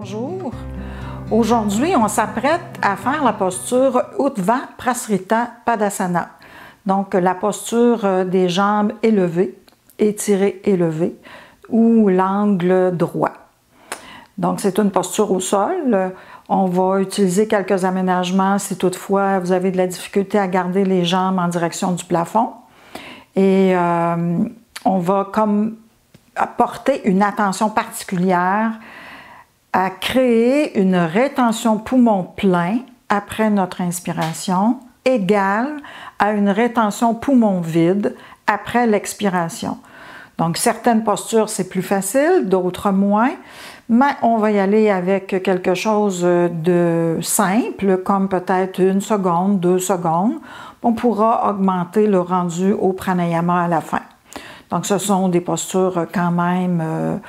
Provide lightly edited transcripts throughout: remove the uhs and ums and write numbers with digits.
Bonjour. Aujourd'hui, on s'apprête à faire la posture Utva Prasrita Padasana. Donc, la posture des jambes élevées, étirées élevées, ou l'angle droit. Donc, c'est une posture au sol. On va utiliser quelques aménagements si toutefois vous avez de la difficulté à garder les jambes en direction du plafond. Et on va comme apporter une attention particulière à créer une rétention poumon plein après notre inspiration égale à une rétention poumon vide après l'expiration. Donc, certaines postures, c'est plus facile, d'autres moins, mais on va y aller avec quelque chose de simple, comme peut-être 1 seconde, 2 secondes. On pourra augmenter le rendu au pranayama à la fin. Donc, ce sont des postures quand même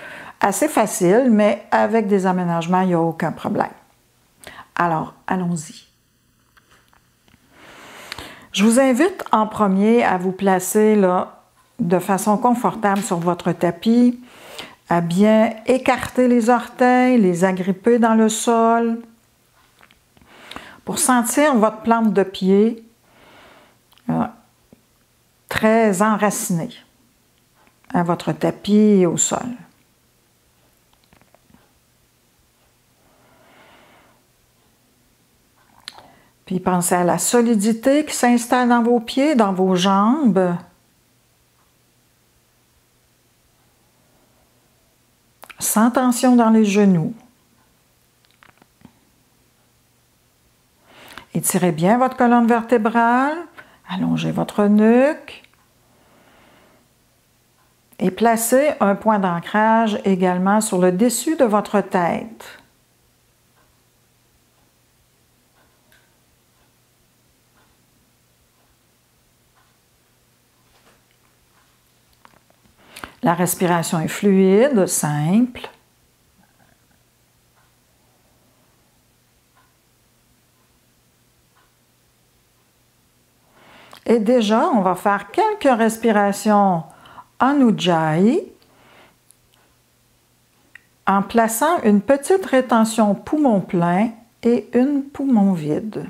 assez faciles, mais avec des aménagements, il n'y a aucun problème. Alors, allons-y. Je vous invite en premier à vous placer là, de façon confortable sur votre tapis, à bien écarter les orteils, les agripper dans le sol, pour sentir votre plante de pied très enracinée à votre tapis et au sol. Puis pensez à la solidité qui s'installe dans vos pieds, dans vos jambes. Sans tension dans les genoux. Étirez bien votre colonne vertébrale, allongez votre nuque et placez un point d'ancrage également sur le dessus de votre tête. La respiration est fluide, simple. Et déjà, on va faire quelques respirations en Ujjayi en plaçant une petite rétention poumon plein et une poumon vide.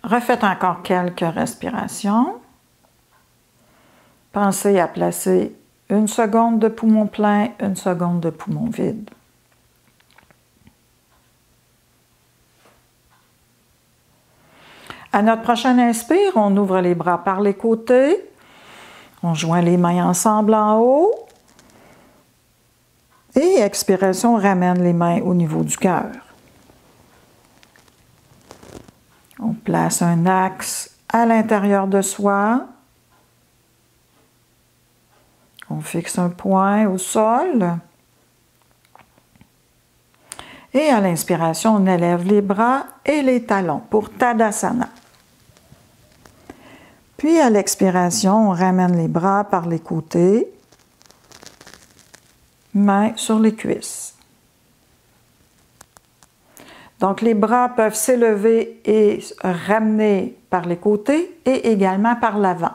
Refaites encore quelques respirations. Pensez à placer 1 seconde de poumon plein, 1 seconde de poumon vide. À notre prochaine inspire, on ouvre les bras par les côtés. On joint les mains ensemble en haut. Et expiration, on ramène les mains au niveau du cœur. On place un axe à l'intérieur de soi. On fixe un point au sol. Et à l'inspiration, on élève les bras et les talons pour Tadasana. Puis à l'expiration, on ramène les bras par les côtés. Mains sur les cuisses. Donc, les bras peuvent s'élever et ramener par les côtés et également par l'avant.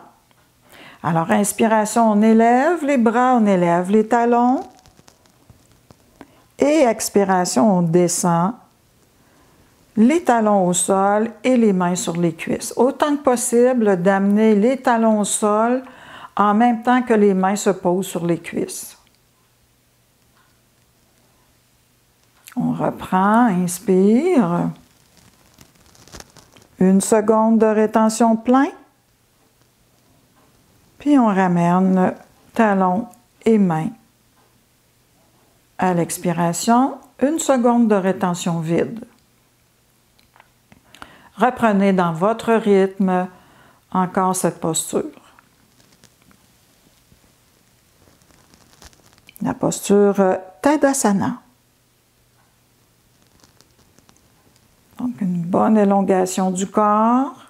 Alors, inspiration, on élève les bras, on élève les talons. Et expiration, on descend les talons au sol et les mains sur les cuisses. Autant que possible d'amener les talons au sol en même temps que les mains se posent sur les cuisses. On reprend, inspire. 1 seconde de rétention plein. Puis on ramène talons et mains. À l'expiration, 1 seconde de rétention vide. Reprenez dans votre rythme encore cette posture. La posture Tadasana. Donc, une bonne élongation du corps,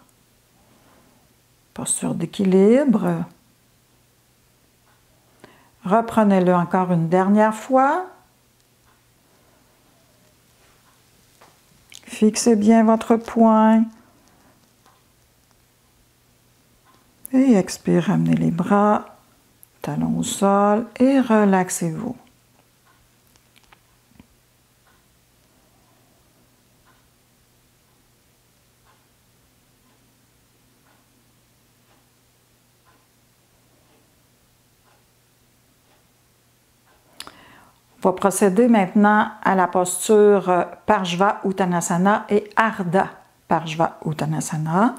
posture d'équilibre. Reprenez-le encore une dernière fois. Fixez bien votre poing. Et expire, ramenez les bras, talons au sol et relaxez-vous. On va procéder maintenant à la posture Parshva Uttanasana et Ardha Parshva Uttanasana.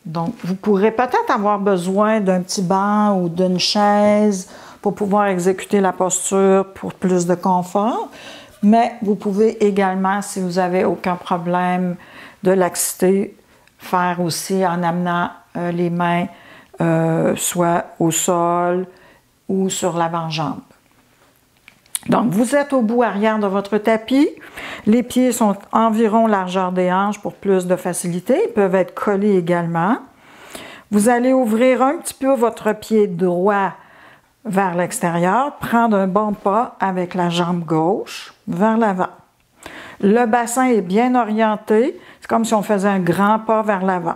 Donc, vous pourrez peut-être avoir besoin d'un petit banc ou d'une chaise pour pouvoir exécuter la posture pour plus de confort, mais vous pouvez également, si vous n'avez aucun problème de laxité, faire aussi en amenant les mains soit au sol ou sur l'avant-jambe. Donc, vous êtes au bout arrière de votre tapis. Les pieds sont environ largeur des hanches pour plus de facilité. Ils peuvent être collés également. Vous allez ouvrir un petit peu votre pied droit vers l'extérieur, prendre un bon pas avec la jambe gauche vers l'avant. Le bassin est bien orienté. C'est comme si on faisait un grand pas vers l'avant.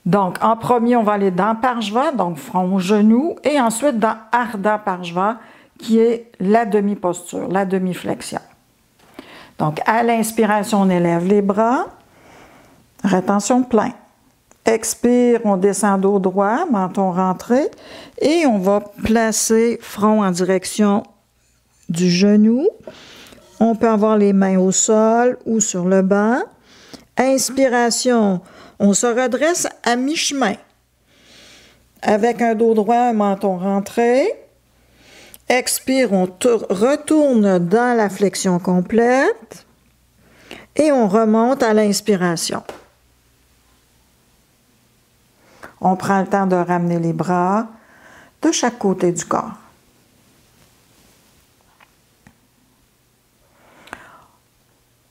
Donc, en premier, on va aller dans Parshva, donc front, genou, et ensuite dans Ardha Parshva, qui est la demi-posture, la demi-flexion. Donc, à l'inspiration, on élève les bras, rétention plein. Expire, on descend dos droit, menton rentré, et on va placer front en direction du genou. On peut avoir les mains au sol ou sur le banc. Inspiration, on se redresse à mi-chemin avec un dos droit, un menton rentré. Expire, on retourne dans la flexion complète et on remonte à l'inspiration. On prend le temps de ramener les bras de chaque côté du corps.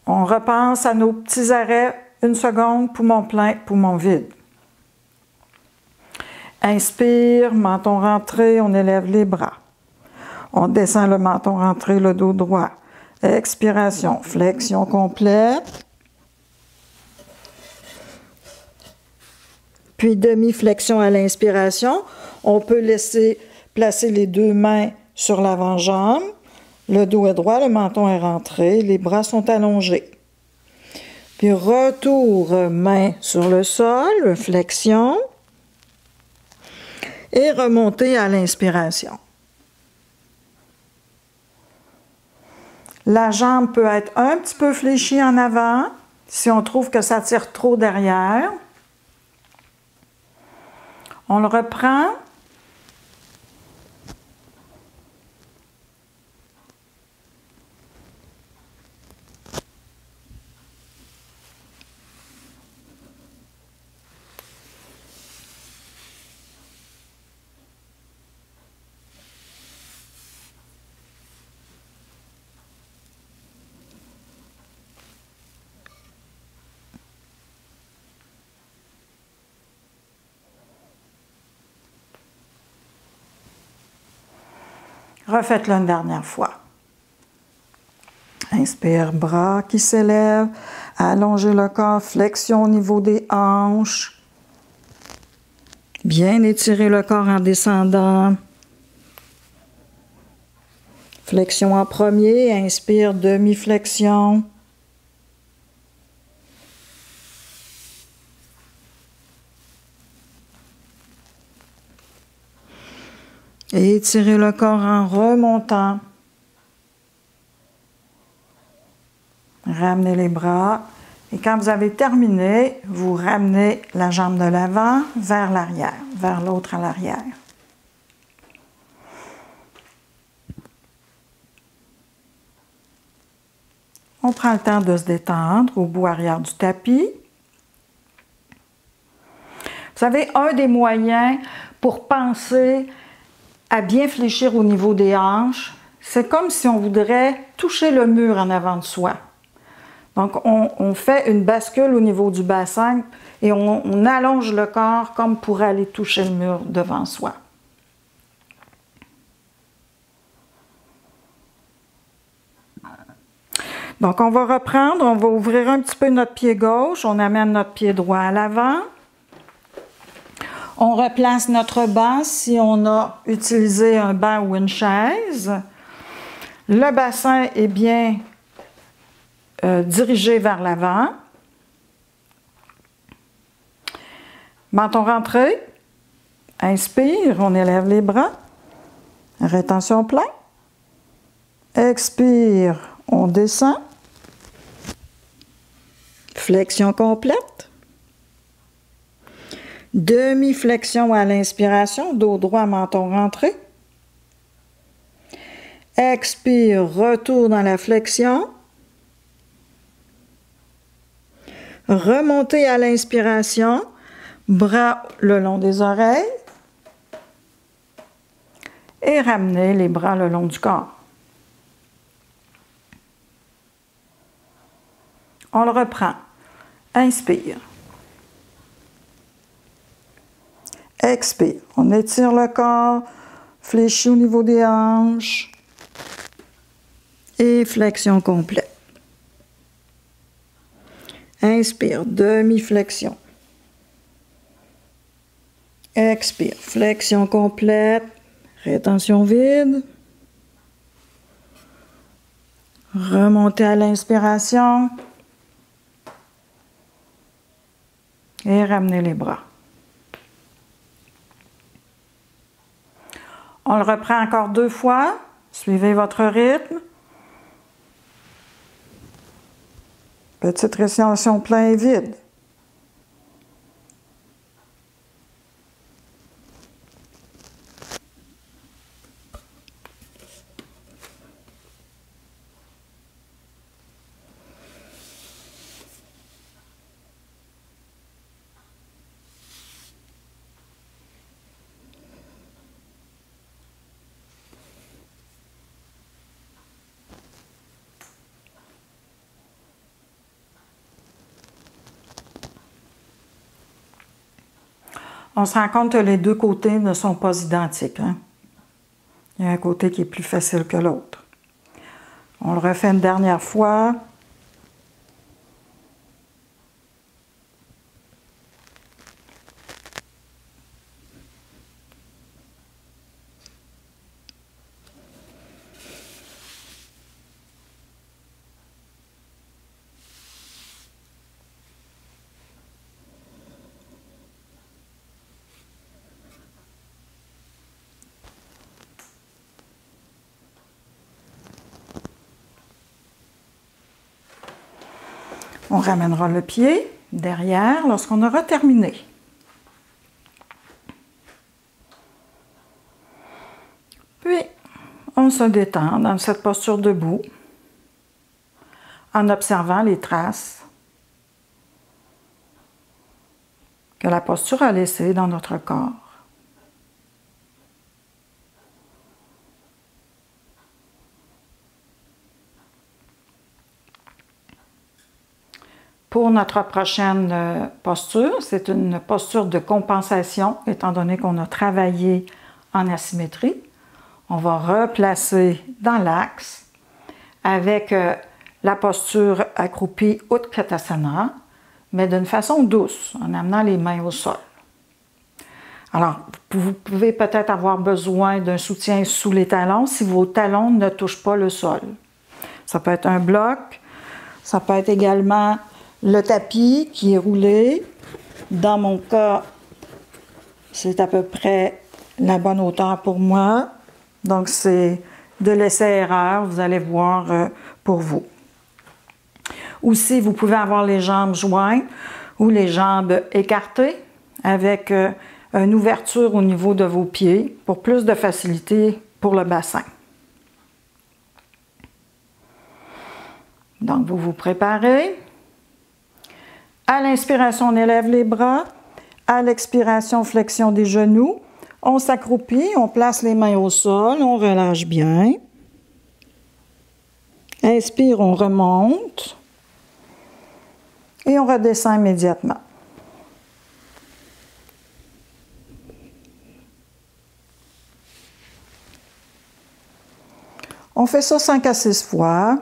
On repense à nos petits arrêts. Une seconde, poumon plein, poumon vide. Inspire, menton rentré, on élève les bras. On descend le menton rentré, le dos droit. Expiration, flexion complète. Puis demi-flexion à l'inspiration. On peut laisser placer les deux mains sur l'avant-jambe. Le dos est droit, le menton est rentré, les bras sont allongés. Puis retour, main sur le sol, flexion. Et remonter à l'inspiration. La jambe peut être un petit peu fléchie en avant, si on trouve que ça tire trop derrière. On le reprend. Refaites-le une dernière fois. Inspire, bras qui s'élèvent. Allongez le corps, flexion au niveau des hanches. Bien étirer le corps en descendant. Flexion en premier, inspire, demi-flexion. Et étirez le corps en remontant. Ramenez les bras. Et quand vous avez terminé, vous ramenez la jambe de l'avant vers l'arrière, vers l'autre à l'arrière. On prend le temps de se détendre au bout arrière du tapis. Vous savez, un des moyens pour penser à bien fléchir au niveau des hanches, c'est comme si on voudrait toucher le mur en avant de soi. Donc, on fait une bascule au niveau du bassin et on allonge le corps comme pour aller toucher le mur devant soi. Donc, on va reprendre, on va ouvrir un petit peu notre pied gauche, on amène notre pied droit à l'avant. On replace notre banc si on a utilisé un banc ou une chaise. Le bassin est bien dirigé vers l'avant. Menton rentré. Inspire, on élève les bras. Rétention plein. Expire, on descend. Flexion complète. Demi-flexion à l'inspiration, dos droit, menton rentré. Expire, retour dans la flexion. Remontez à l'inspiration, bras le long des oreilles. Et ramenez les bras le long du corps. On le reprend. Inspire. Expire. On étire le corps, fléchit au niveau des hanches. Et flexion complète. Inspire, demi-flexion. Expire, flexion complète. Rétention vide. Remontez à l'inspiration. Et ramenez les bras. On le reprend encore 2 fois. Suivez votre rythme. Petite respiration plein et vide. On se rend compte que les deux côtés ne sont pas identiques. Hein? Il y a un côté qui est plus facile que l'autre. On le refait une dernière fois. On ramènera le pied derrière lorsqu'on aura terminé. Puis, on se détend dans cette posture debout en observant les traces que la posture a laissées dans notre corps. Pour notre prochaine posture, c'est une posture de compensation, étant donné qu'on a travaillé en asymétrie. On va replacer dans l'axe avec la posture accroupie Utkatasana, mais d'une façon douce, en amenant les mains au sol. Alors, vous pouvez peut-être avoir besoin d'un soutien sous les talons si vos talons ne touchent pas le sol. Ça peut être un bloc, ça peut être également le tapis qui est roulé. Dans mon cas, c'est à peu près la bonne hauteur pour moi. Donc, c'est de l'essai-erreur, vous allez voir pour vous. Aussi, vous pouvez avoir les jambes jointes ou les jambes écartées avec une ouverture au niveau de vos pieds pour plus de facilité pour le bassin. Donc, vous vous préparez. À l'inspiration, on élève les bras. À l'expiration, flexion des genoux. On s'accroupit, on place les mains au sol, on relâche bien. Inspire, on remonte. Et on redescend immédiatement. On fait ça 5 à 6 fois.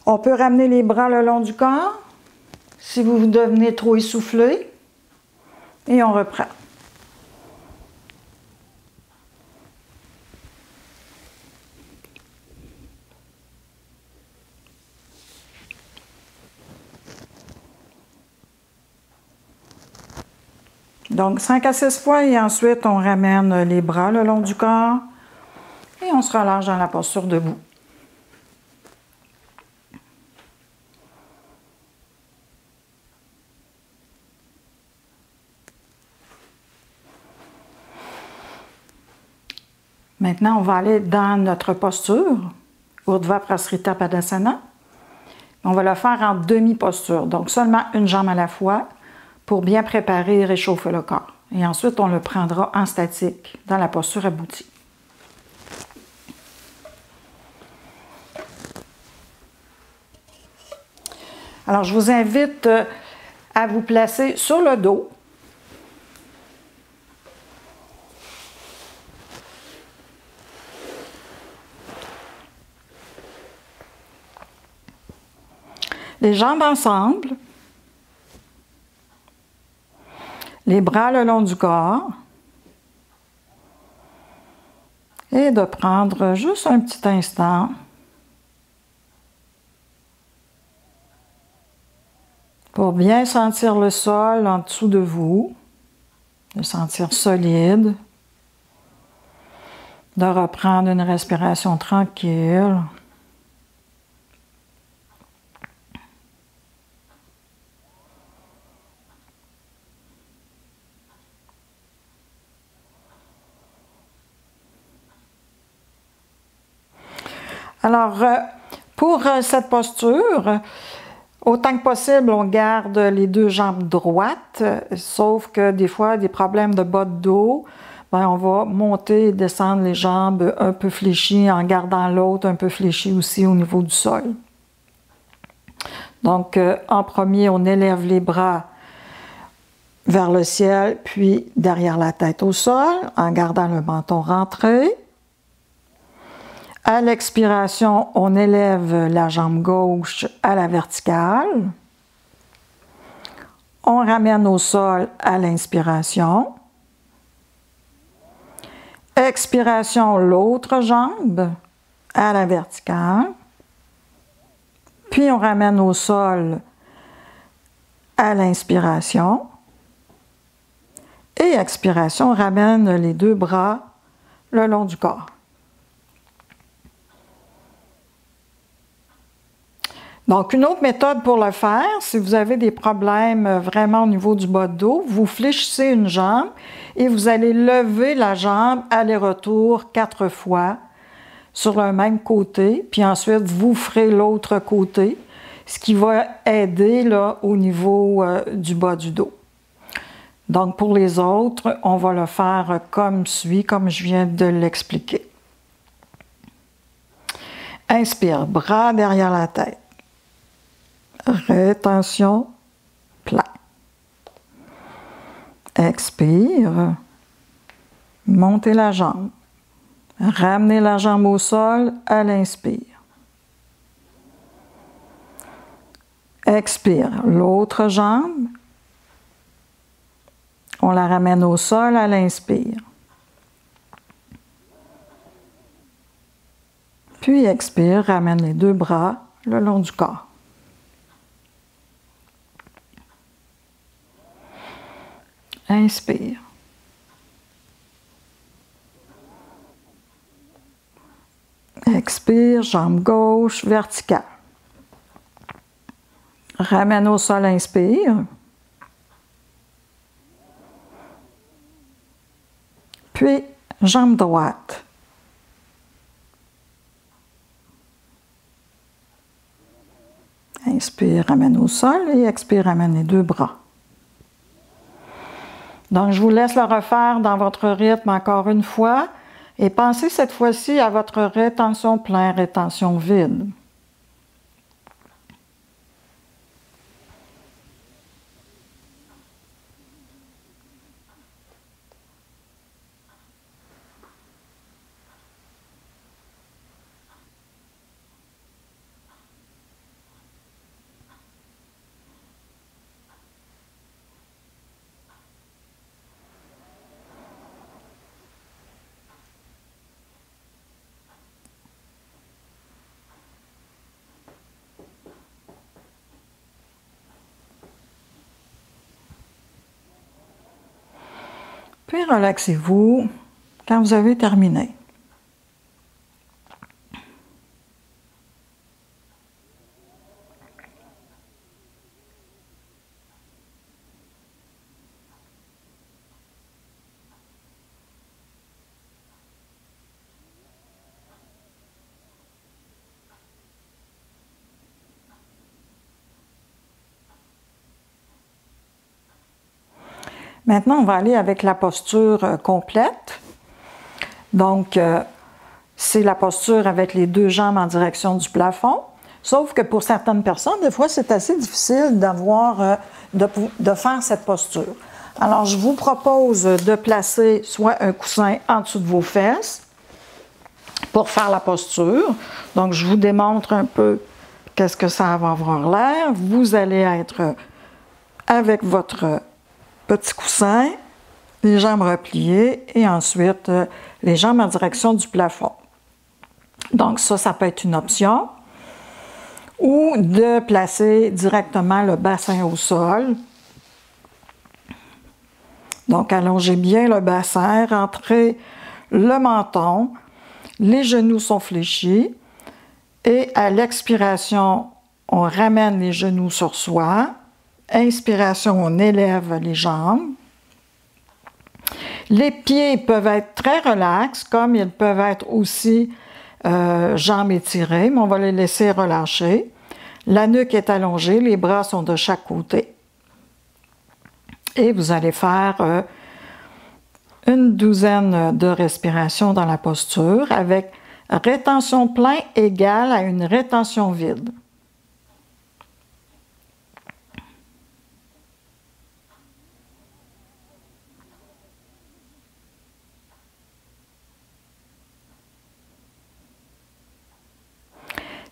On peut ramener les bras le long du corps si vous devenez trop essoufflé. Et on reprend. Donc 5 à 6 fois et ensuite on ramène les bras le long du corps et on se relâche dans la posture debout. Maintenant, on va aller dans notre posture, Urdhva Prasrita Padasana. On va le faire en demi-posture, donc seulement une jambe à la fois pour bien préparer et réchauffer le corps. Et ensuite, on le prendra en statique, dans la posture aboutie. Alors, je vous invite à vous placer sur le dos. Les jambes ensemble, les bras le long du corps et de prendre juste un petit instant pour bien sentir le sol en dessous de vous, de sentir solide, de reprendre une respiration tranquille. Alors, pour cette posture, autant que possible, on garde les deux jambes droites, sauf que des fois, des problèmes de bas de dos, ben, on va monter et descendre les jambes un peu fléchies en gardant l'autre un peu fléchie aussi au niveau du sol. Donc, en premier, on élève les bras vers le ciel, puis derrière la tête au sol, en gardant le menton rentré. À l'expiration, on élève la jambe gauche à la verticale. On ramène au sol à l'inspiration. Expiration, l'autre jambe à la verticale. Puis on ramène au sol à l'inspiration. Et expiration, on ramène les deux bras le long du corps. Donc, une autre méthode pour le faire, si vous avez des problèmes vraiment au niveau du bas de dos, vous fléchissez une jambe et vous allez lever la jambe aller-retour 4 fois sur le même côté, puis ensuite vous ferez l'autre côté, ce qui va aider là, au niveau du bas du dos. Donc, pour les autres, on va le faire comme suit, comme je viens de l'expliquer. Inspire, bras derrière la tête. Rétention, plat. Expire. Montez la jambe. Ramenez la jambe au sol à l'inspire. Expire. L'autre jambe. On la ramène au sol à l'inspire. Puis expire, ramène les deux bras le long du corps. Inspire. Expire, jambe gauche, verticale. Ramène au sol, inspire. Puis, jambe droite. Inspire, ramène au sol et expire, ramène les deux bras. Donc, je vous laisse le refaire dans votre rythme encore une fois et pensez cette fois-ci à votre rétention plein, rétention vide. Puis relaxez-vous quand vous avez terminé. Maintenant, on va aller avec la posture complète. Donc, c'est la posture avec les deux jambes en direction du plafond. Sauf que pour certaines personnes, des fois, c'est assez difficile de faire cette posture. Alors, je vous propose de placer soit un coussin en dessous de vos fesses pour faire la posture. Donc, je vous démontre un peu qu'est-ce que ça va avoir l'air. Vous allez être avec votre petit coussin, les jambes repliées et ensuite les jambes en direction du plafond. Donc ça peut être une option. Ou de placer directement le bassin au sol. Donc allongez bien le bassin, rentrez le menton, les genoux sont fléchis et à l'expiration, on ramène les genoux sur soi. Inspiration, on élève les jambes. Les pieds peuvent être très relax, comme ils peuvent être aussi jambes étirées, mais on va les laisser relâcher. La nuque est allongée, les bras sont de chaque côté. Et vous allez faire une douzaine de respirations dans la posture avec rétention plein égale à une rétention vide.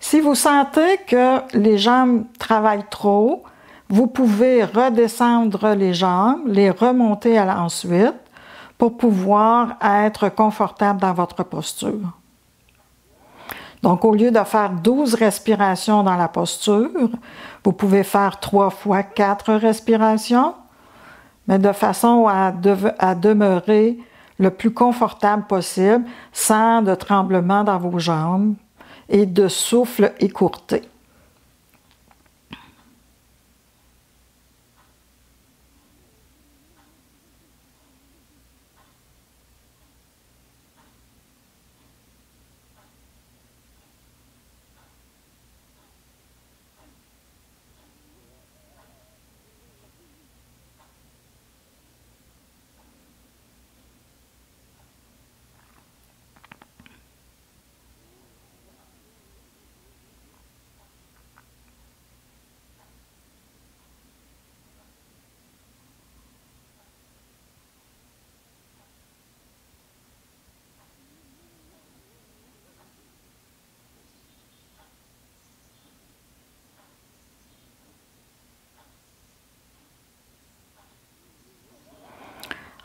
Si vous sentez que les jambes travaillent trop, vous pouvez redescendre les jambes, les remonter ensuite pour pouvoir être confortable dans votre posture. Donc, au lieu de faire 12 respirations dans la posture, vous pouvez faire 3 fois 4 respirations, mais de façon à demeurer le plus confortable possible, sans de tremblement dans vos jambes et de souffle écourté.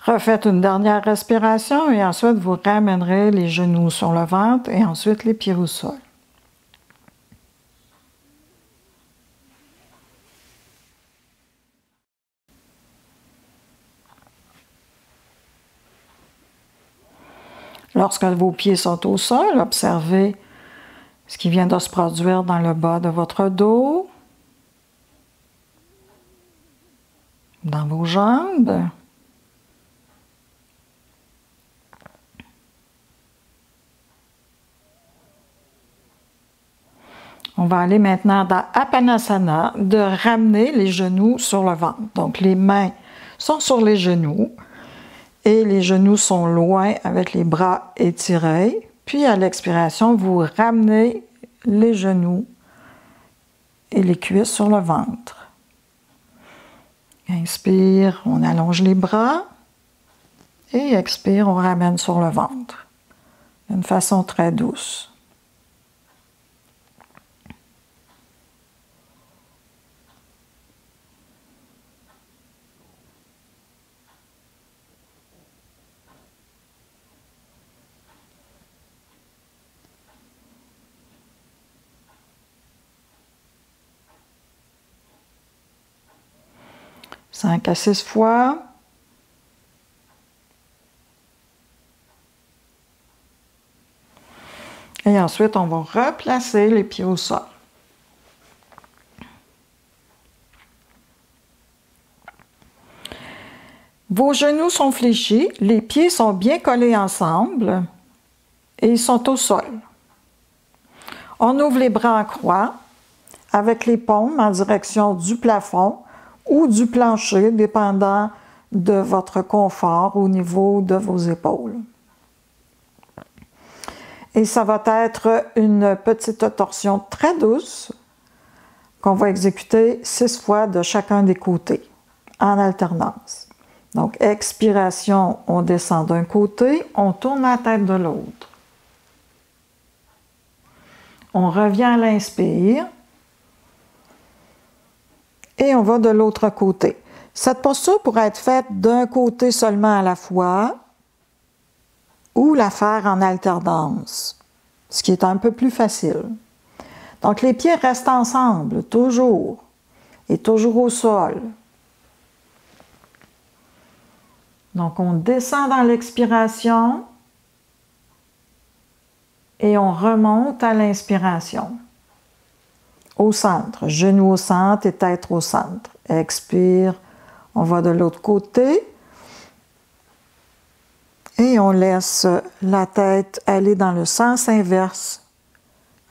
Refaites une dernière respiration et ensuite vous ramènerez les genoux sur le ventre et ensuite les pieds au sol. Lorsque vos pieds sont au sol, observez ce qui vient de se produire dans le bas de votre dos, dans vos jambes. On va aller maintenant dans Apanasana, de ramener les genoux sur le ventre. Donc, les mains sont sur les genoux et les genoux sont loin avec les bras étirés. Puis, à l'expiration, vous ramenez les genoux et les cuisses sur le ventre. Inspire, on allonge les bras et expire, on ramène sur le ventre d'une façon très douce. Cinq à 6 fois. Et ensuite, on va replacer les pieds au sol. Vos genoux sont fléchis, les pieds sont bien collés ensemble et ils sont au sol. On ouvre les bras en croix avec les paumes en direction du plafond ou du plancher, dépendant de votre confort au niveau de vos épaules. Et ça va être une petite torsion très douce qu'on va exécuter 6 fois de chacun des côtés, en alternance. Donc, expiration, on descend d'un côté, on tourne la tête de l'autre. On revient à l'inspire et on va de l'autre côté. Cette posture pourrait être faite d'un côté seulement à la fois ou la faire en alternance, ce qui est un peu plus facile. Donc, les pieds restent ensemble, toujours, et toujours au sol. Donc, on descend dans l'expiration et on remonte à l'inspiration. Au centre, genoux au centre et tête au centre. Expire, on va de l'autre côté et on laisse la tête aller dans le sens inverse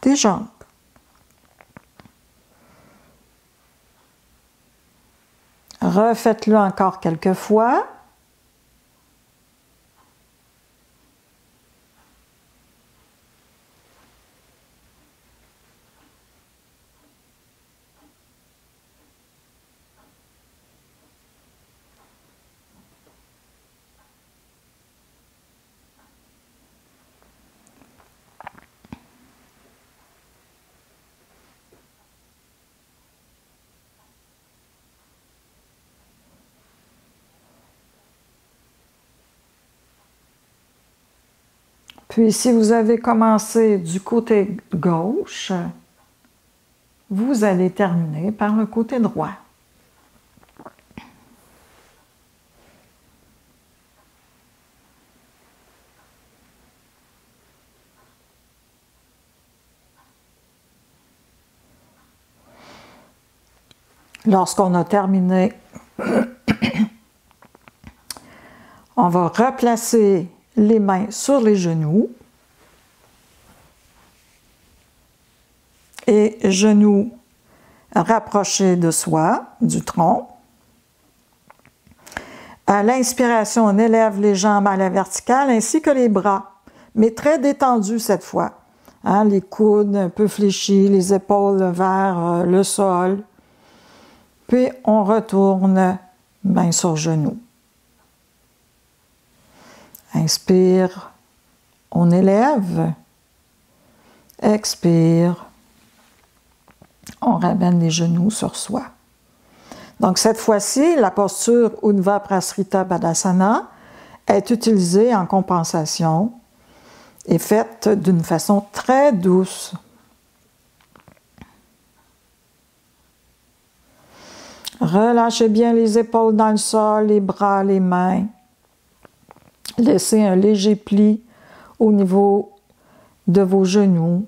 des jambes. Refaites-le encore quelques fois. Puis, si vous avez commencé du côté gauche, vous allez terminer par le côté droit. Lorsqu'on a terminé, on va replacer les mains sur les genoux et genoux rapprochés de soi, du tronc. À l'inspiration, on élève les jambes à la verticale ainsi que les bras, mais très détendus cette fois. Hein, les coudes un peu fléchis, les épaules vers le sol. Puis on retourne main sur genou. Inspire, on élève. Expire, on ramène les genoux sur soi. Donc cette fois-ci, la posture Urdhva Prasrita Padasana est utilisée en compensation et faite d'une façon très douce. Relâchez bien les épaules dans le sol, les bras, les mains. Laissez un léger pli au niveau de vos genoux.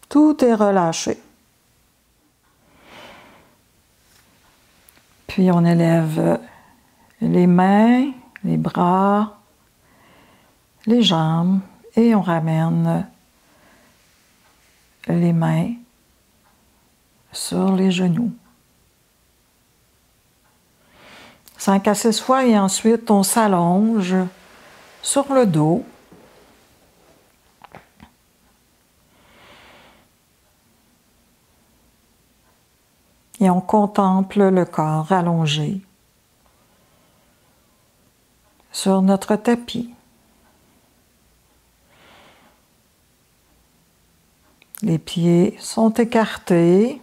Tout est relâché. Puis on élève les mains, les bras, les jambes et on ramène les mains sur les genoux. 5 à 6 fois et ensuite on s'allonge sur le dos. Et on contemple le corps allongé sur notre tapis. Les pieds sont écartés,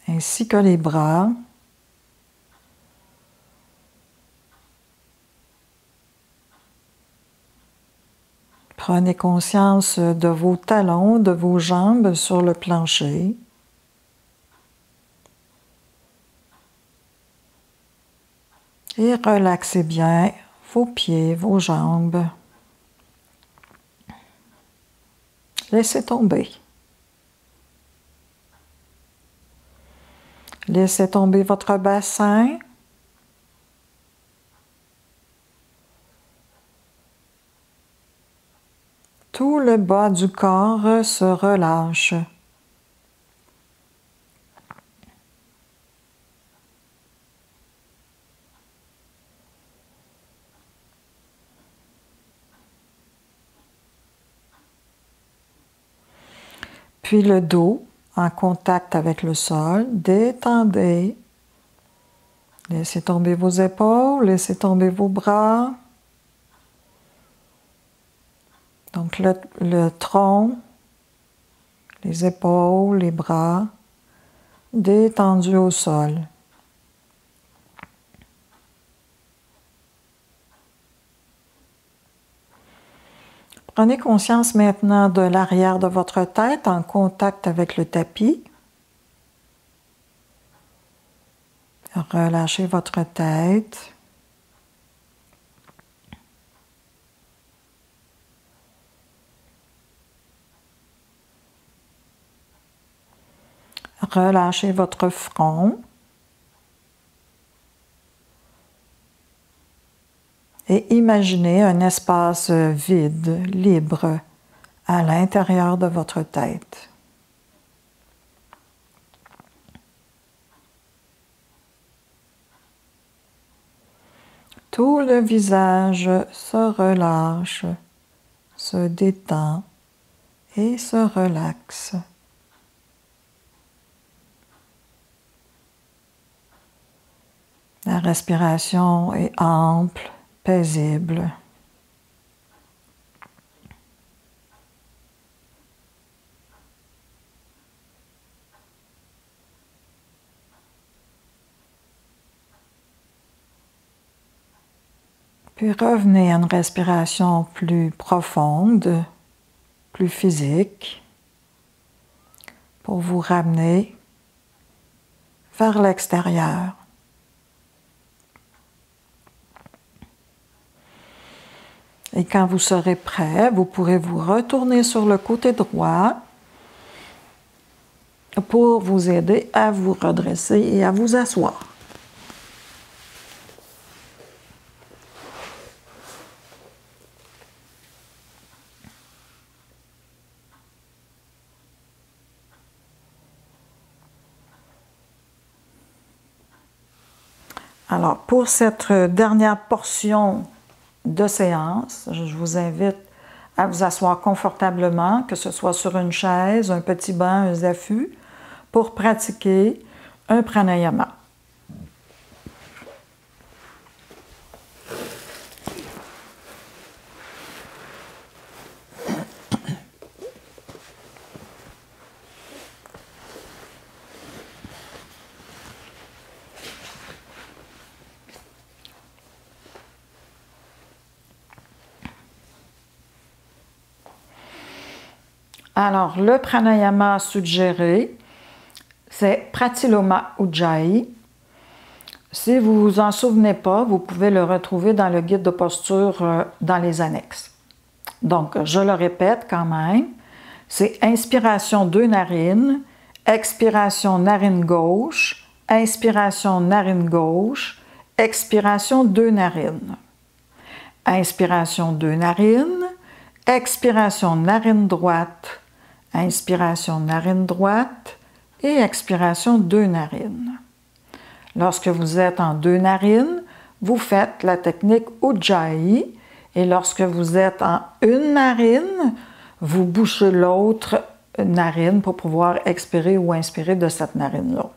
ainsi que les bras. Prenez conscience de vos talons, de vos jambes sur le plancher. Et relaxez bien vos pieds, vos jambes. Laissez tomber. Laissez tomber votre bassin. Tout le bas du corps se relâche. Puis le dos en contact avec le sol, détendez. Laissez tomber vos épaules, laissez tomber vos bras. Donc le tronc, les épaules, les bras, détendus au sol. Prenez conscience maintenant de l'arrière de votre tête en contact avec le tapis. Relâchez votre tête. Relâchez votre front. Et imaginez un espace vide, libre, à l'intérieur de votre tête. Tout le visage se relâche, se détend et se relaxe. La respiration est ample, paisible. Puis revenez à une respiration plus profonde, plus physique, pour vous ramener vers l'extérieur. Et quand vous serez prêt, vous pourrez vous retourner sur le côté droit pour vous aider à vous redresser et à vous asseoir. Alors, pour cette dernière portion de séance, je vous invite à vous asseoir confortablement, que ce soit sur une chaise, un petit banc, un zafu, pour pratiquer un pranayama. Alors, le pranayama suggéré, c'est Pratiloma Ujjayi. Si vous vous en souvenez pas, vous pouvez le retrouver dans le guide de posture dans les annexes. Donc, je le répète quand même, c'est inspiration 2 narines, expiration narine gauche, inspiration narine gauche, expiration 2 narines. Inspiration 2 narines, expiration narine droite, inspiration narine droite et expiration 2 narines. Lorsque vous êtes en 2 narines, vous faites la technique Ujjayi et lorsque vous êtes en 1 narine, vous bouchez l'autre narine pour pouvoir expirer ou inspirer de cette narine-là.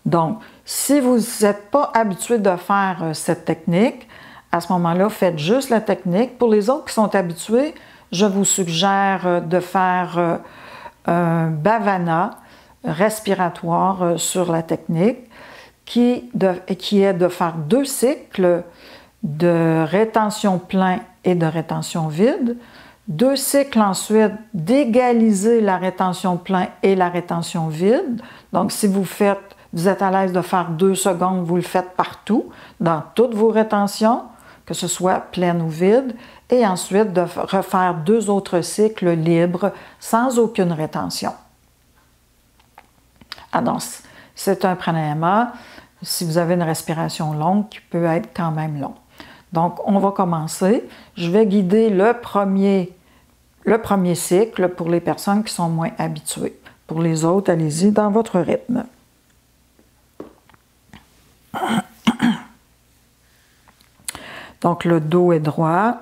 Donc, si vous n'êtes pas habitué de faire cette technique, à ce moment-là, faites juste la technique. Pour les autres qui sont habitués, je vous suggère de faire un bhavana respiratoire sur la technique qui est de faire 2 cycles de rétention plein et de rétention vide. 2 cycles ensuite d'égaliser la rétention plein et la rétention vide. Donc, si vous êtes à l'aise de faire 2 secondes, vous le faites partout, dans toutes vos rétentions. que ce soit pleine ou vide, et ensuite de refaire 2 autres cycles libres sans aucune rétention. Alors, c'est un pranayama, si vous avez une respiration longue, qui peut être quand même long. Donc, on va commencer. Je vais guider le premier cycle pour les personnes qui sont moins habituées. Pour les autres, allez-y dans votre rythme. Donc, le dos est droit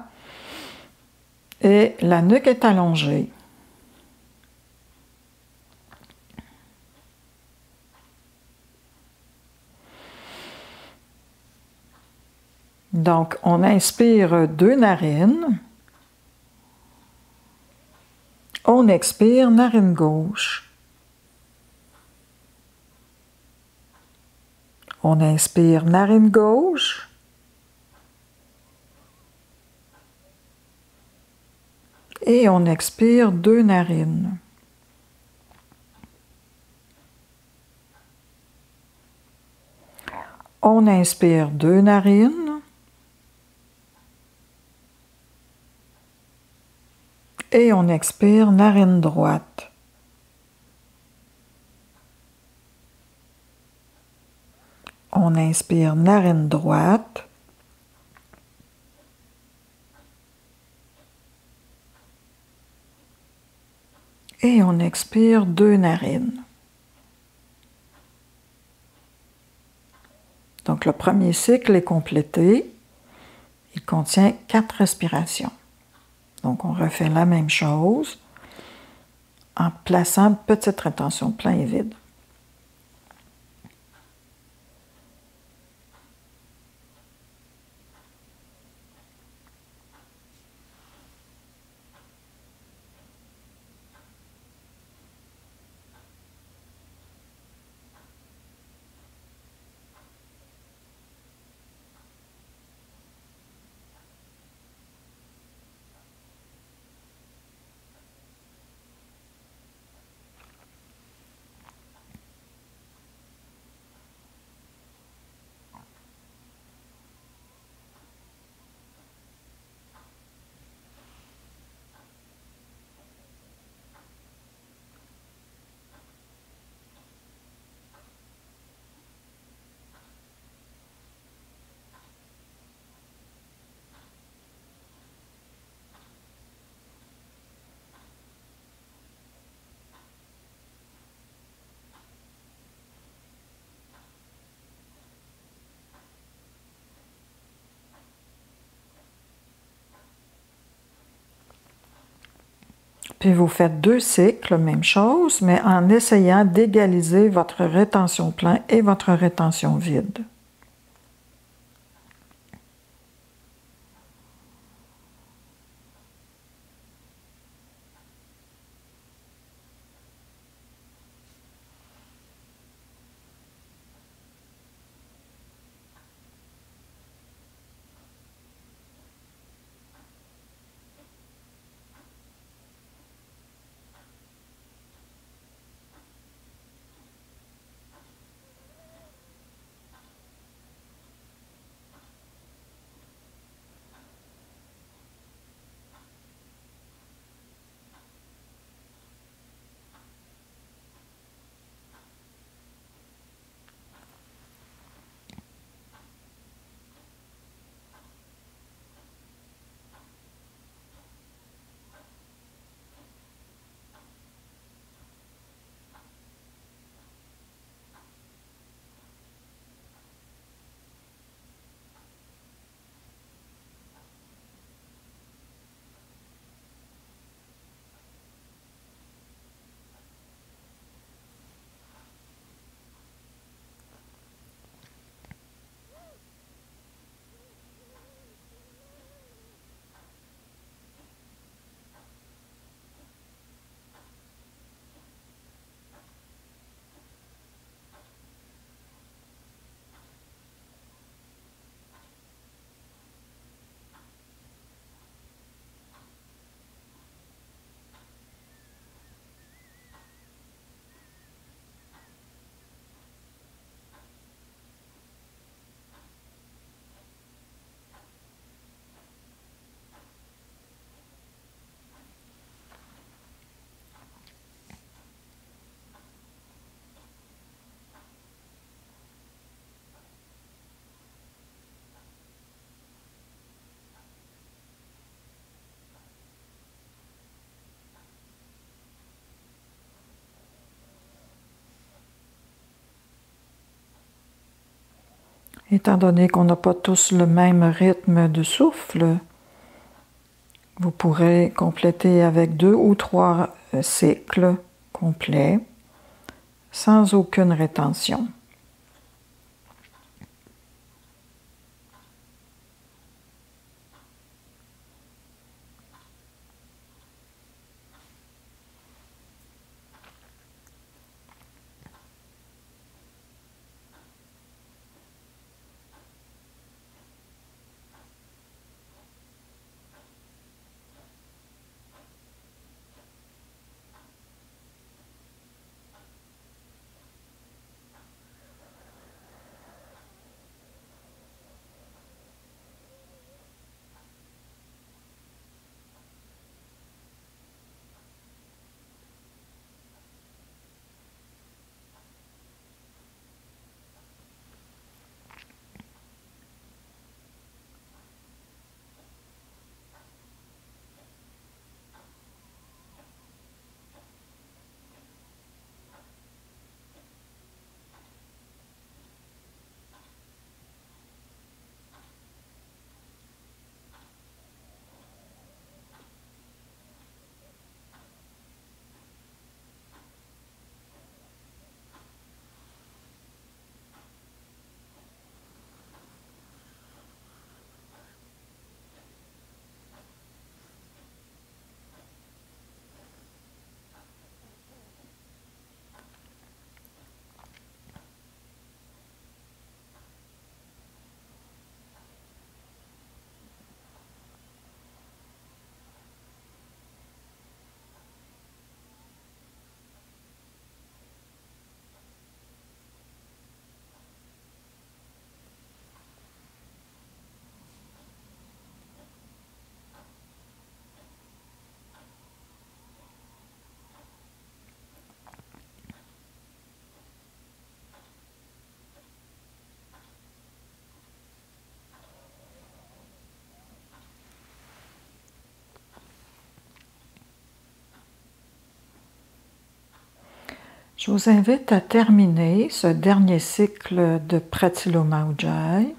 et la nuque est allongée. Donc, on inspire 2 narines. On expire narine gauche. On inspire narine gauche. Et on expire 2 narines. On inspire 2 narines. Et on expire narine droite. On inspire narine droite. Et on expire 2 narines. Donc le premier cycle est complété. Il contient 4 respirations. Donc on refait la même chose en plaçant une petite rétention plein et vide. Puis vous faites 2 cycles, même chose, mais en essayant d'égaliser votre rétention plein et votre rétention vide. Étant donné qu'on n'a pas tous le même rythme de souffle, vous pourrez compléter avec 2 ou 3 cycles complets sans aucune rétention. Je vous invite à terminer ce dernier cycle de Pratiloma Ujjayi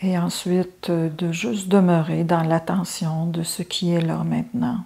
et ensuite de juste demeurer dans l'attention de ce qui est là maintenant.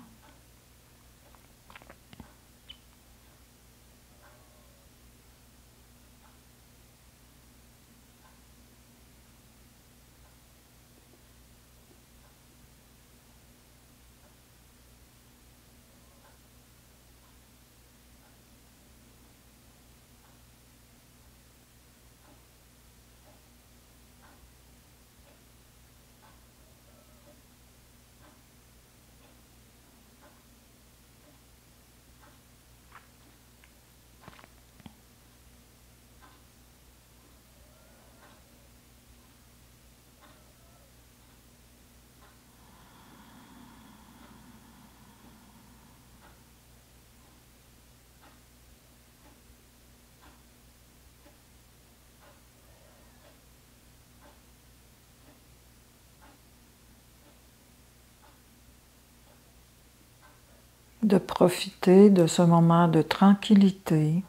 De profiter de ce moment de tranquillité,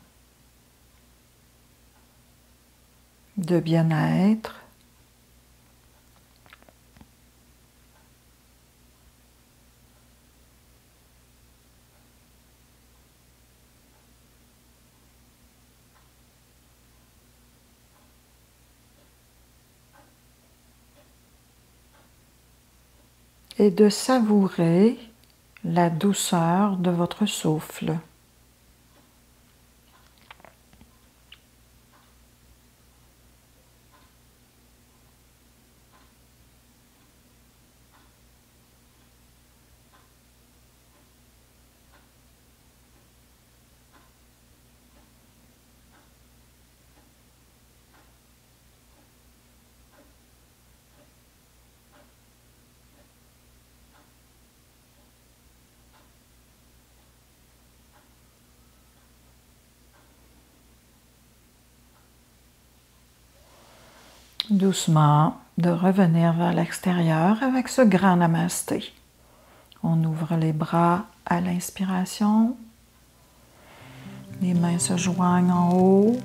de bien-être, et de savourer la douceur de votre souffle. Doucement, de revenir vers l'extérieur avec ce grand namasté. On ouvre les bras à l'inspiration Les mains se joignent en haut.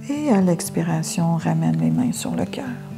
Et à l'expiration, on ramène les mains sur le cœur.